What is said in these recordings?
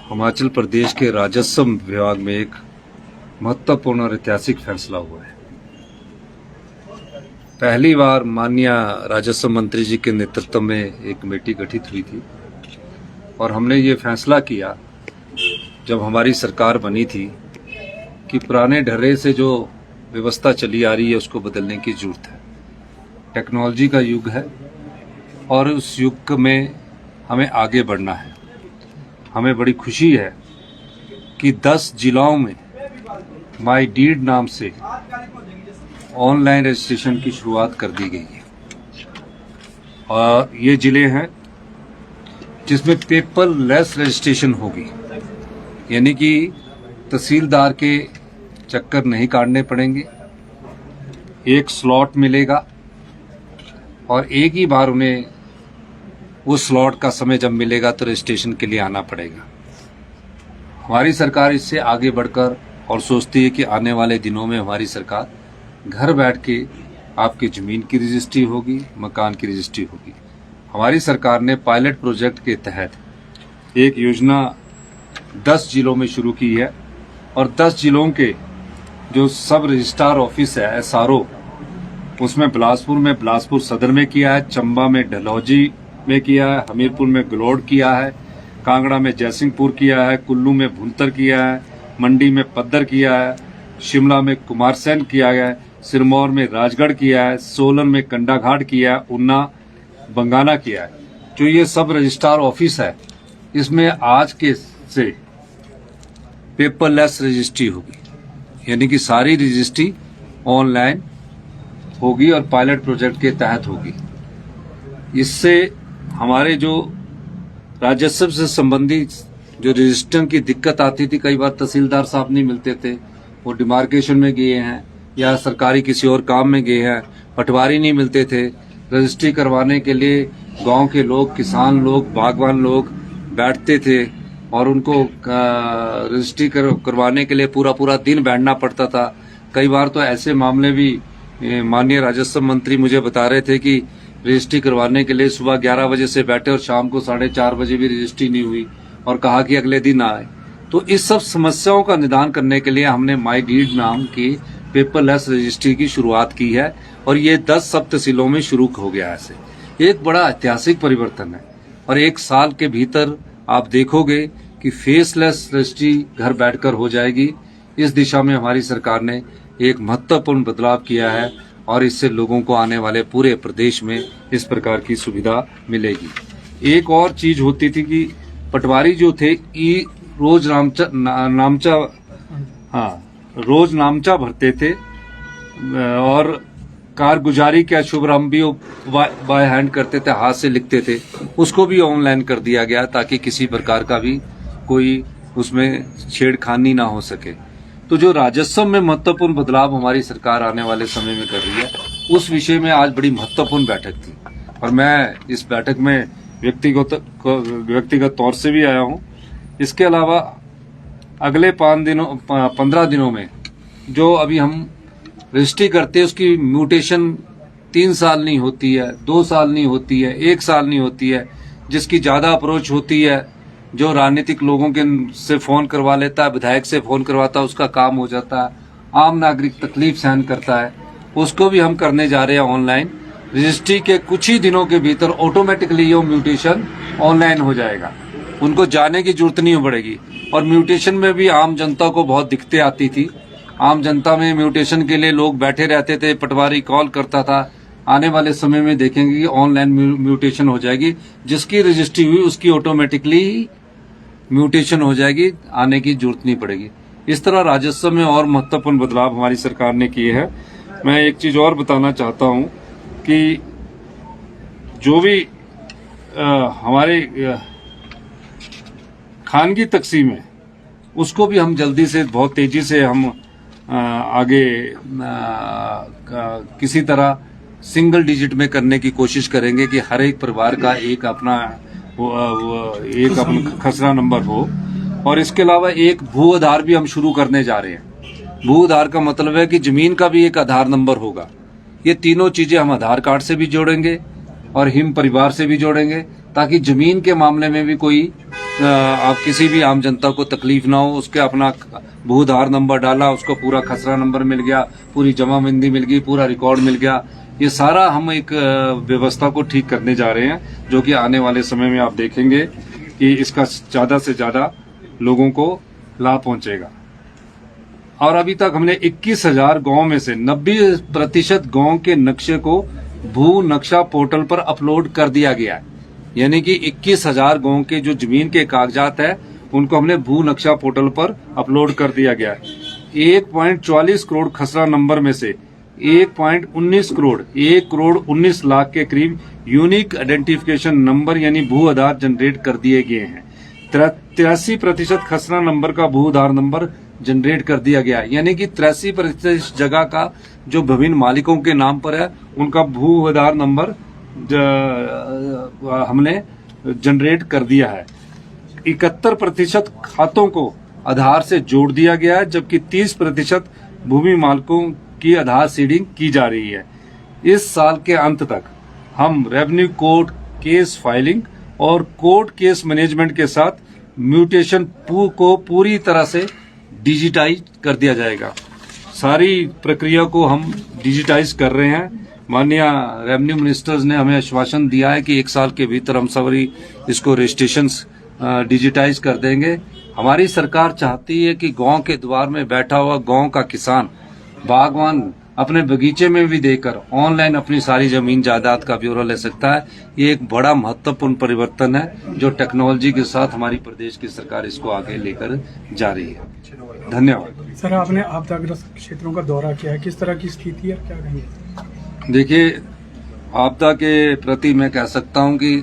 हिमाचल प्रदेश के राजस्व विभाग में एक महत्वपूर्ण और ऐतिहासिक फैसला हुआ है। पहली बार माननीय राजस्व मंत्री जी के नेतृत्व में एक कमेटी गठित हुई थी और हमने ये फैसला किया जब हमारी सरकार बनी थी कि पुराने ढर्रे से जो व्यवस्था चली आ रही है उसको बदलने की जरूरत है। टेक्नोलॉजी का युग है और उस युग में हमें आगे बढ़ना है। हमें बड़ी खुशी है कि 10 जिलों में माई डीड नाम से ऑनलाइन रजिस्ट्रेशन की शुरुआत कर दी गई है और ये जिले हैं जिसमें पेपरलेस रजिस्ट्रेशन होगी, यानी कि तहसीलदार के चक्कर नहीं काटने पड़ेंगे। एक स्लॉट मिलेगा और एक ही बार उन्हें उस स्लॉट का समय जब मिलेगा तो रजिस्ट्रेशन के लिए आना पड़ेगा। हमारी सरकार इससे आगे बढ़कर और सोचती है कि आने वाले दिनों में हमारी सरकार घर बैठ के आपकी ज़मीन की रजिस्ट्री होगी, मकान की रजिस्ट्री होगी। हमारी सरकार ने पायलट प्रोजेक्ट के तहत एक योजना 10 जिलों में शुरू की है और 10 जिलों के जो सब रजिस्ट्रार ऑफिस है SRO, उसमें बिलासपुर में बिलासपुर सदर में किया है, चंबा में डलहौजी में किया है, हमीरपुर में गलोड़ किया है, कांगड़ा में जयसिंहपुर किया है, कुल्लू में भुंतर किया है, मंडी में पद्दर किया है, शिमला में कुमारसैन किया है, सिरमौर में राजगढ़ किया है, सोलन में कंडाघाट किया है, ऊना बंगाना किया है। जो ये सब रजिस्ट्रार ऑफिस है इसमें आज के से पेपरलेस रजिस्ट्री होगी, यानी कि सारी रजिस्ट्री ऑनलाइन होगी और पायलट प्रोजेक्ट के तहत होगी। इससे हमारे जो राजस्व से संबंधित जो रजिस्ट्रेशन की दिक्कत आती थी, कई बार तहसीलदार साहब नहीं मिलते थे, वो डिमार्केशन में गए हैं या सरकारी किसी और काम में गए हैं, पटवारी नहीं मिलते थे। रजिस्ट्री करवाने के लिए गांव के लोग, किसान लोग, बागवान लोग बैठते थे और उनको रजिस्ट्री करवाने के लिए पूरा दिन बैठना पड़ता था। कई बार तो ऐसे मामले भी माननीय राजस्व मंत्री मुझे बता रहे थे कि रजिस्ट्री करवाने के लिए सुबह 11 बजे से बैठे और शाम को 4:30 बजे भी रजिस्ट्री नहीं हुई और कहा कि अगले दिन आए। तो इस सब समस्याओं का निदान करने के लिए हमने माई डीड नाम की पेपरलेस रजिस्ट्री की शुरुआत की है और ये 10 सब तहसीलों में शुरू हो गया है। ऐसे एक बड़ा ऐतिहासिक परिवर्तन है और 1 साल के भीतर आप देखोगे कि फेसलेस रजिस्ट्री घर बैठकर हो जाएगी। इस दिशा में हमारी सरकार ने एक महत्वपूर्ण बदलाव किया है और इससे लोगों को आने वाले पूरे प्रदेश में इस प्रकार की सुविधा मिलेगी। एक और चीज होती थी कि पटवारी जो थे रोज नामचा भरते थे और कारगुजारी का शुभारंभ भी बाय हैंड करते थे, हाथ से लिखते थे, उसको भी ऑनलाइन कर दिया गया ताकि किसी प्रकार का भी कोई उसमें छेड़खानी ना हो सके। तो जो राजस्व में महत्वपूर्ण बदलाव हमारी सरकार आने वाले समय में कर रही है, उस विषय में आज बड़ी महत्वपूर्ण बैठक थी और मैं इस बैठक में व्यक्तिगत तौर से भी आया हूं। इसके अलावा अगले 15 दिनों में जो अभी हम रजिस्ट्री करते हैं उसकी म्यूटेशन 3 साल नहीं होती है, 2 साल नहीं होती है, 1 साल नहीं होती है। जिसकी ज्यादा अप्रोच होती है, जो राजनीतिक लोगों के से फोन करवा लेता है, विधायक से फोन करवाता है, उसका काम हो जाता है। आम नागरिक तकलीफ सहन करता है, उसको भी हम करने जा रहे हैं ऑनलाइन। रजिस्ट्री के कुछ ही दिनों के भीतर ऑटोमेटिकली ये म्यूटेशन ऑनलाइन हो जाएगा, उनको जाने की जरूरत नहीं पड़ेगी। और म्यूटेशन में भी आम जनता को बहुत दिक्कतें आती थी। आम जनता में म्यूटेशन के लिए लोग बैठे रहते थे, पटवारी कॉल करता था। आने वाले समय में देखेंगे कि ऑनलाइन म्यूटेशन हो जाएगी, जिसकी रजिस्ट्री हुई उसकी ऑटोमेटिकली म्यूटेशन हो जाएगी, आने की जरूरत नहीं पड़ेगी। इस तरह राजस्व में और महत्वपूर्ण बदलाव हमारी सरकार ने किए हैं। मैं एक चीज और बताना चाहता हूं कि जो भी हमारे खानगी तकसीम है उसको भी हम जल्दी से बहुत तेजी से हम आगे किसी तरह सिंगल डिजिट में करने की कोशिश करेंगे कि हर एक परिवार का एक अपना खसरा नंबर हो। और इसके अलावा एक भू आधार भी हम शुरू करने जा रहे हैं। भू आधार का मतलब है कि जमीन का भी एक आधार नंबर होगा। ये तीनों चीजें हम आधार कार्ड से भी जोड़ेंगे और हिम परिवार से भी जोड़ेंगे ताकि जमीन के मामले में भी कोई आप किसी भी आम जनता को तकलीफ ना हो। उसके अपना भू आधार नंबर डाला, उसको पूरा खसरा नंबर मिल गया, पूरी जमाबंदी मिल गई, पूरा रिकॉर्ड मिल गया। ये सारा हम एक व्यवस्था को ठीक करने जा रहे हैं, जो कि आने वाले समय में आप देखेंगे कि इसका ज्यादा से ज्यादा लोगों को लाभ पहुंचेगा। और अभी तक हमने 21,000 गांव में से 90% गांव के नक्शे को भू नक्शा पोर्टल पर अपलोड कर दिया गया है। यानी कि 21,000 गांव के जो जमीन के कागजात है उनको हमने भू नक्शा पोर्टल पर अपलोड कर दिया गया है। 1.44 करोड़ खसरा नंबर में से 1.19 करोड़ 1,19 लाख के करीब यूनिक आइडेंटिफिकेशन नंबर यानी भू आधार जनरेट कर दिए गए हैं। 83% खसरा नंबर का भू आधार नंबर जनरेट कर दिया गया है। यानी कि 83% जगह का जो विभिन्न मालिकों के नाम पर है उनका भू आधार नंबर हमने जनरेट कर दिया है। 71% खातों को आधार से जोड़ दिया गया है, जबकि 30% भूमि मालिकों की आधार सीडिंग की जा रही है। इस साल के अंत तक हम रेवेन्यू कोर्ट केस फाइलिंग और कोर्ट केस मैनेजमेंट के साथ म्यूटेशन को पूरी तरह से डिजिटाइज कर दिया जाएगा। सारी प्रक्रिया को हम डिजिटाइज कर रहे हैं। माननीय रेवेन्यू मिनिस्टर्स ने हमें आश्वासन दिया है कि 1 साल के भीतर हम सभी इसको रजिस्ट्रेशन डिजिटाइज कर देंगे। हमारी सरकार चाहती है कि गांव के द्वार में बैठा हुआ गांव का किसान, बागवान अपने बगीचे में भी देकर ऑनलाइन अपनी सारी जमीन जायदाद का ब्यौरा ले सकता है। ये एक बड़ा महत्वपूर्ण परिवर्तन है जो टेक्नोलॉजी के साथ हमारी प्रदेश की सरकार इसको आगे लेकर जा रही है। धन्यवाद। सर, आपने आपदाग्रस्त क्षेत्रों का दौरा किया है, किस तरह की स्थिति है, क्या कहेंगे? देखिए, आपदा के प्रति मैं कह सकता हूं कि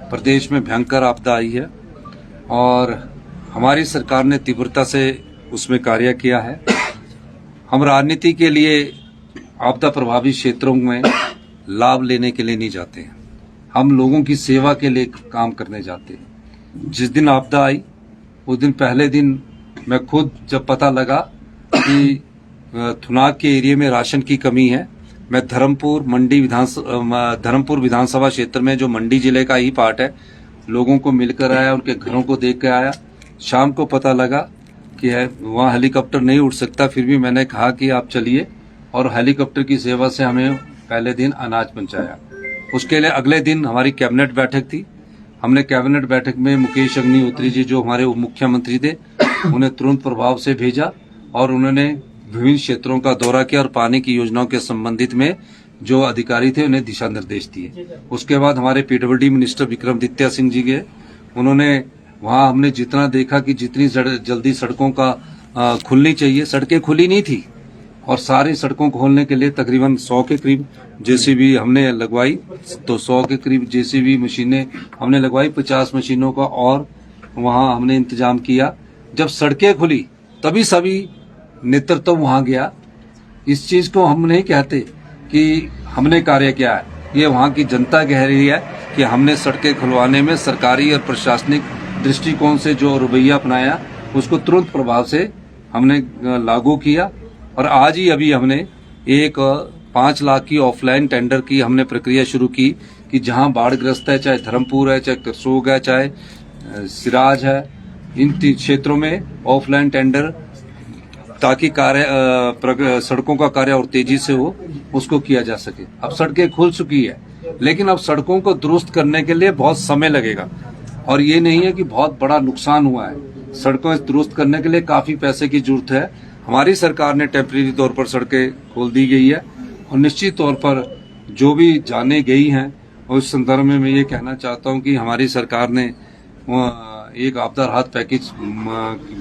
प्रदेश में भयंकर आपदा आई है और हमारी सरकार ने तीव्रता से उसमें कार्य किया है। हम राजनीति के लिए आपदा प्रभावित क्षेत्रों में लाभ लेने के लिए नहीं जाते हैं, हम लोगों की सेवा के लिए काम करने जाते हैं। जिस दिन आपदा आई उस दिन पहले दिन मैं खुद जब पता लगा कि थुनाग के एरिया में राशन की कमी है, मैं धर्मपुर विधानसभा क्षेत्र में जो मंडी जिले का ही पार्ट है, लोगों को मिलकर आया, उनके घरों को देख कर आया। शाम को पता लगा कि वहाँ हेलीकॉप्टर नहीं उड़ सकता, फिर भी मैंने कहा कि आप चलिए, और हेलीकॉप्टर की सेवा से हमें पहले दिन अनाज पहुंचाया। उसके लिए अगले दिन हमारी कैबिनेट बैठक थी। हमने कैबिनेट बैठक में मुकेश अग्निहोत्री जी जो हमारे उप मुख्यमंत्री थे उन्हें तुरंत प्रभाव से भेजा और उन्होंने विभिन्न क्षेत्रों का दौरा किया और पानी की योजनाओं के संबंधित में जो अधिकारी थे उन्हें दिशा निर्देश दिए। उसके बाद हमारे पीडब्ल्यूडी मिनिस्टर विक्रमादित्य सिंह जी गए, उन्होंने वहां हमने जितना देखा कि जितनी जल्दी सड़कों का खुलनी चाहिए, सड़कें खुली नहीं थी और सारी सड़कों को खोलने के लिए तकरीबन 100 के करीब जेसीबी हमने लगवाई। तो 100 के करीब जेसीबी मशीनें हमने लगवाई, 50 मशीनों का और वहां हमने इंतजाम किया। जब सड़कें खुली तभी सभी नेतृत्व वहां गया। इस चीज को हम नहीं कहते कि हमने कार्य किया है, ये वहां की जनता कह रही है कि हमने सड़कें खुलवाने में सरकारी और प्रशासनिक दृष्टिकोण से जो रवैया अपनाया उसको तुरंत प्रभाव से हमने लागू किया। और आज ही अभी हमने एक 5 लाख की ऑफलाइन टेंडर की हमने प्रक्रिया शुरू की कि जहां बाढ़ग्रस्त है, चाहे धर्मपुर है, चाहे करसोग है, चाहे सिराज है, इन क्षेत्रों में ऑफलाइन टेंडर ताकि सड़कों का कार्य और तेजी से हो उसको किया जा सके। अब सड़कें खुल चुकी है, लेकिन अब सड़कों को दुरुस्त करने के लिए बहुत समय लगेगा और ये नहीं है कि बहुत बड़ा नुकसान हुआ है। सड़कों दुरुस्त करने के लिए काफी पैसे की जरूरत है। हमारी सरकार ने टेम्परेरी तौर पर सड़कें खोल दी गई है और निश्चित तौर पर जो भी जाने गई हैं उस संदर्भ में मैं ये कहना चाहता हूँ कि हमारी सरकार ने एक आपदा राहत पैकेज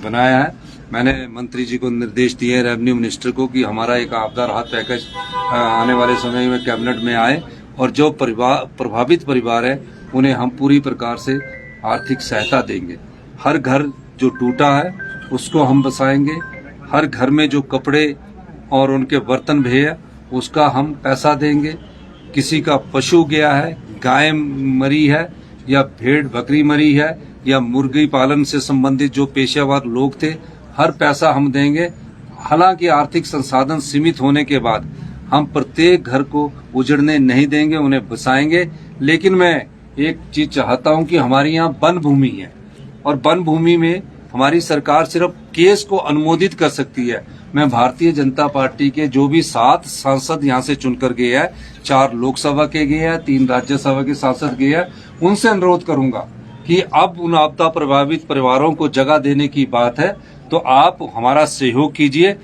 बनाया है। मैंने मंत्री जी को निर्देश दिए हैं, रेवेन्यू मिनिस्टर को, कि हमारा एक आपदा राहत पैकेज आने वाले समय में कैबिनेट में आए और जो प्रभावित परिवार है उन्हें हम पूरी प्रकार से आर्थिक सहायता देंगे। हर घर जो टूटा है उसको हम बसाएंगे, हर घर में जो कपड़े और उनके बर्तन भे है उसका हम पैसा देंगे। किसी का पशु गया है, गाय मरी है या भेड़ बकरी मरी है या मुर्गी पालन से संबंधित जो पेशेवर लोग थे, हर पैसा हम देंगे। हालांकि आर्थिक संसाधन सीमित होने के बाद हम प्रत्येक घर को उजड़ने नहीं देंगे, उन्हें बसाएंगे। लेकिन मैं एक चीज चाहता हूं कि हमारे यहाँ वन भूमि है और वन भूमि में हमारी सरकार सिर्फ केस को अनुमोदित कर सकती है। मैं भारतीय जनता पार्टी के जो भी 7 सांसद यहाँ से चुनकर गए हैं, 4 लोकसभा के गए हैं, 3 राज्यसभा के सांसद गए हैं, उनसे अनुरोध करूंगा कि अब उन आपदा प्रभावित परिवारों को जगह देने की बात है तो आप हमारा सहयोग कीजिए।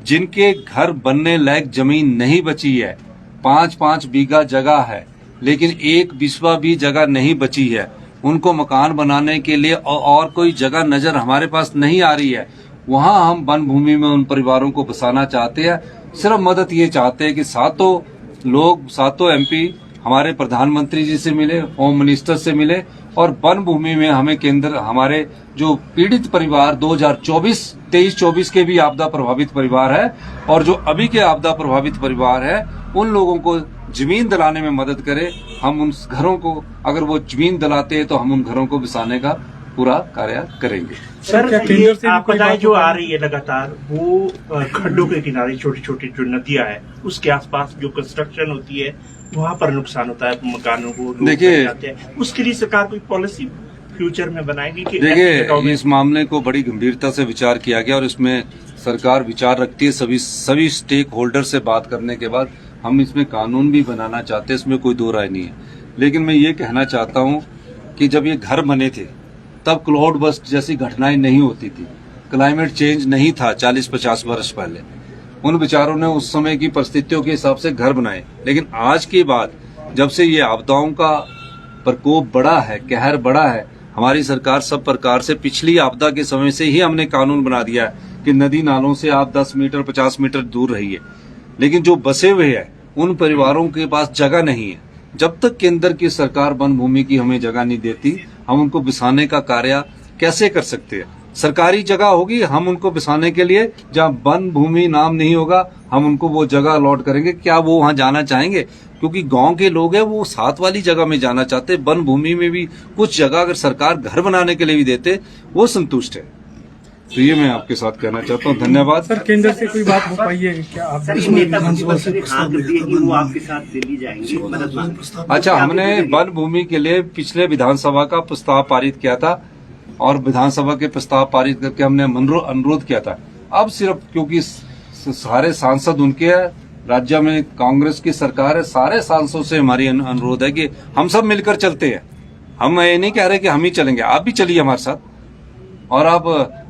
जिनके घर बनने लायक जमीन नहीं बची है, 5-5 बीघा जगह है लेकिन 1 बिस्वा भी जगह नहीं बची है, उनको मकान बनाने के लिए और कोई जगह नजर हमारे पास नहीं आ रही है, वहां हम वन भूमि में उन परिवारों को बसाना चाहते हैं। सिर्फ मदद ये चाहते हैं कि 7 MP हमारे प्रधानमंत्री जी से मिले, होम मिनिस्टर से मिले और वन भूमि में हमें केंद्र हमारे जो पीड़ित परिवार 2023-24 के भी आपदा प्रभावित परिवार है और जो अभी के आपदा प्रभावित परिवार है, उन लोगों को जमीन दिलाने में मदद करें। हम उन घरों को, अगर वो जमीन दिलाते हैं तो हम उन घरों को बसाने का पूरा कार्य करेंगे। सर, क्या केंद्र से भी कोई आपदाएं बात जो आ रही है लगातार, वो खड्डों के किनारे छोटी छोटी जो नदियां है उसके आसपास जो कंस्ट्रक्शन होती है वहां पर नुकसान होता है, मकानों को लोग देखिए, जाते हैं, उसके लिए सरकार कोई पॉलिसी फ्यूचर में बनाएगी कि देखिए, इस मामले को बड़ी गंभीरता से विचार किया गया और इसमें सरकार विचार रखती है। सभी स्टेक होल्डर से बात करने के बाद हम इसमें कानून भी बनाना चाहते हैं, इसमें कोई दो राय नहीं है। लेकिन मैं ये कहना चाहता हूं कि जब ये घर बने थे तब क्लाउड बस्ट जैसी घटनाएं नहीं होती थी, क्लाइमेट चेंज नहीं था 40-50 वर्ष पहले। उन विचारों ने उस समय की परिस्थितियों के हिसाब से घर बनाए, लेकिन आज के बाद जब से ये आपदाओं का प्रकोप बढ़ा है, कहर बढ़ा है, हमारी सरकार सब प्रकार से पिछली आपदा के समय से ही हमने कानून बना दिया है कि नदी नालों से आप 10 मीटर 50 मीटर दूर रहिए। लेकिन जो बसे हुए हैं उन परिवारों के पास जगह नहीं है। जब तक केंद्र की सरकार वन भूमि की हमें जगह नहीं देती, हम उनको बसाने का कार्य कैसे कर सकते हैं? सरकारी जगह होगी, हम उनको बसाने के लिए, जहाँ वन भूमि नाम नहीं होगा, हम उनको वो जगह अलॉट करेंगे। क्या वो वहां जाना चाहेंगे? क्योंकि गांव के लोग हैं, वो साथ वाली जगह में जाना चाहते। वन भूमि में भी कुछ जगह अगर सरकार घर बनाने के लिए भी देते, वो संतुष्ट है। तो ये मैं आपके साथ कहना चाहता हूँ। धन्यवाद। सर, केंद्र से कोई बात हो पाई है क्या? आप अच्छा, हमने वन भूमि के लिए पिछले विधानसभा का प्रस्ताव पारित किया था और विधानसभा के प्रस्ताव पारित करके हमने अनुरोध किया था। अब सिर्फ क्योंकि सारे सांसद उनके हैं, राज्य में कांग्रेस की सरकार है, सारे सांसदों से हमारी अनुरोध है कि हम सब मिलकर चलते हैं। हम ये नहीं कह रहे कि हम ही चलेंगे, आप भी चलिए हमारे साथ। और आप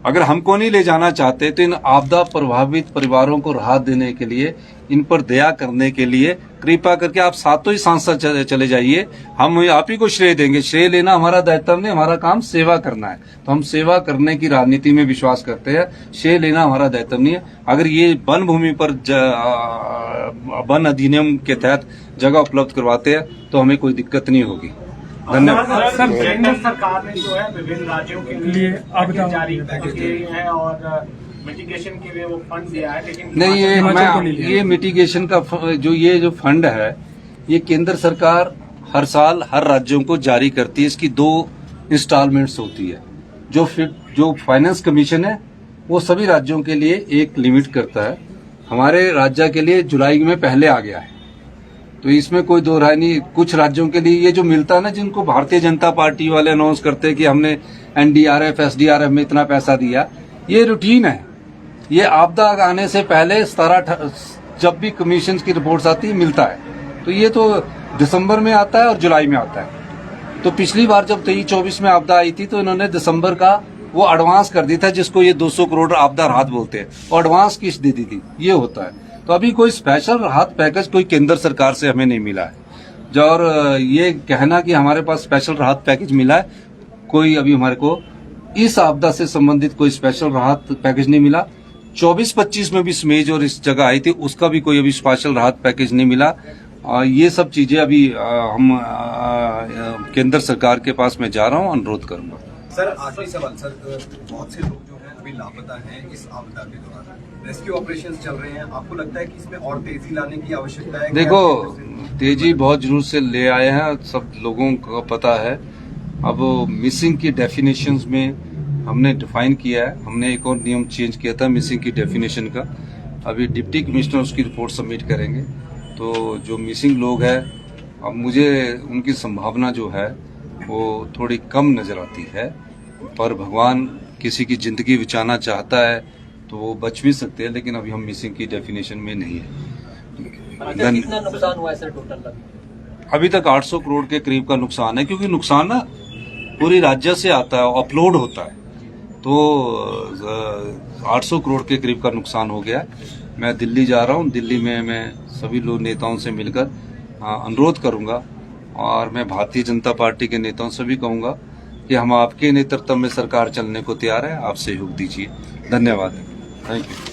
अगर हमको नहीं ले जाना चाहते तो इन आपदा प्रभावित परिवारों को राहत देने के लिए, इन पर दया करने के लिए कृपा करके आप सातों ही सांसद चले जाइए। हम आप ही को श्रेय देंगे। श्रेय लेना हमारा दायित्व नहीं, हमारा काम सेवा करना है। तो हम सेवा करने की राजनीति में विश्वास करते हैं, श्रेय लेना हमारा दायित्व नहीं है। अगर ये वन भूमि पर वन अधिनियम के तहत जगह उपलब्ध करवाते हैं तो हमें कोई दिक्कत नहीं होगी। धन्यवाद। सर, केंद्र सरकार ने जो है विभिन्न राज्यों के लिए आपदा जारी की है और मिटिगेशन के लिए वो फंड दिया है, लेकिन नहीं, ये मिटिगेशन का जो फंड है, ये केंद्र सरकार हर साल हर राज्यों को जारी करती है। इसकी 2 इंस्टॉलमेंट्स होती है। जो फाइनेंस कमीशन है वो सभी राज्यों के लिए एक लिमिट करता है। हमारे राज्य के लिए जुलाई में पहले आ गया है, तो इसमें कोई दो राय नहीं। कुछ राज्यों के लिए ये जो मिलता है ना, जिनको भारतीय जनता पार्टी वाले अनाउंस करते हैं कि हमने NDRF SDRF में इतना पैसा दिया, ये रूटीन है। ये आपदा आने से पहले 17 जब भी कमीशन की रिपोर्ट्स आती है मिलता है। तो ये तो दिसंबर में आता है और जुलाई में आता है। तो पिछली बार जब 23-24 में आपदा आई थी तो इन्होंने दिसंबर का वो एडवांस कर दिया था, जिसको ये 200 करोड़ आपदा राहत बोलते हैं, और एडवांस किस्त दे दी थी। ये होता है। तो अभी कोई स्पेशल राहत पैकेज कोई केंद्र सरकार से हमें नहीं मिला है। और ये कहना कि हमारे पास स्पेशल राहत पैकेज मिला है, कोई अभी हमारे को इस आपदा से संबंधित कोई स्पेशल राहत पैकेज नहीं मिला। 24-25 में भी स्मेज और इस जगह आई थी, उसका भी कोई अभी स्पेशल राहत पैकेज नहीं मिला। ये सब चीजें अभी हम केंद्र सरकार के पास मैं जा रहा हूँ, अनुरोध करूंगा। सर, आखिरी सवाल सर, बहुत से लोग जो हैं अभी लापता हैं इस आपदा के दौरान, रेस्क्यू ऑपरेशंस चल रहे हैं, आपको लगता है कि इसमें और तेजी लाने की आवश्यकता है? देखो, तेजी बहुत जरूर से ले आए हैं, सब लोगों को पता है। अब मिसिंग की डेफिनेशंस में हमने डिफाइन किया है, हमने एक और नियम चेंज किया था मिसिंग की डेफिनेशन का। अभी डिप्टी कमिश्नर उसकी रिपोर्ट सबमिट करेंगे। तो जो मिसिंग लोग हैं, अब मुझे उनकी संभावना जो है वो थोड़ी कम नजर आती है। पर भगवान किसी की जिंदगी बचाना चाहता है तो वो बच भी सकते हैं, लेकिन अभी हम मिसिंग की डेफिनेशन में नहीं है। कितना नुकसान हुआ है सर टोटल? अभी तक 800 करोड़ के करीब का नुकसान है, क्योंकि नुकसान ना पूरी राज्य से आता है, अपलोड होता है, तो 800 करोड़ के करीब का नुकसान हो गया। मैं दिल्ली जा रहा हूँ, दिल्ली में मैं सभी लोग नेताओं से मिलकर अनुरोध करूंगा, और मैं भारतीय जनता पार्टी के नेताओं से भी कहूंगा कि हम आपके नेतृत्व में सरकार चलने को तैयार है, आप सहयोग दीजिए। धन्यवाद, थैंक यू।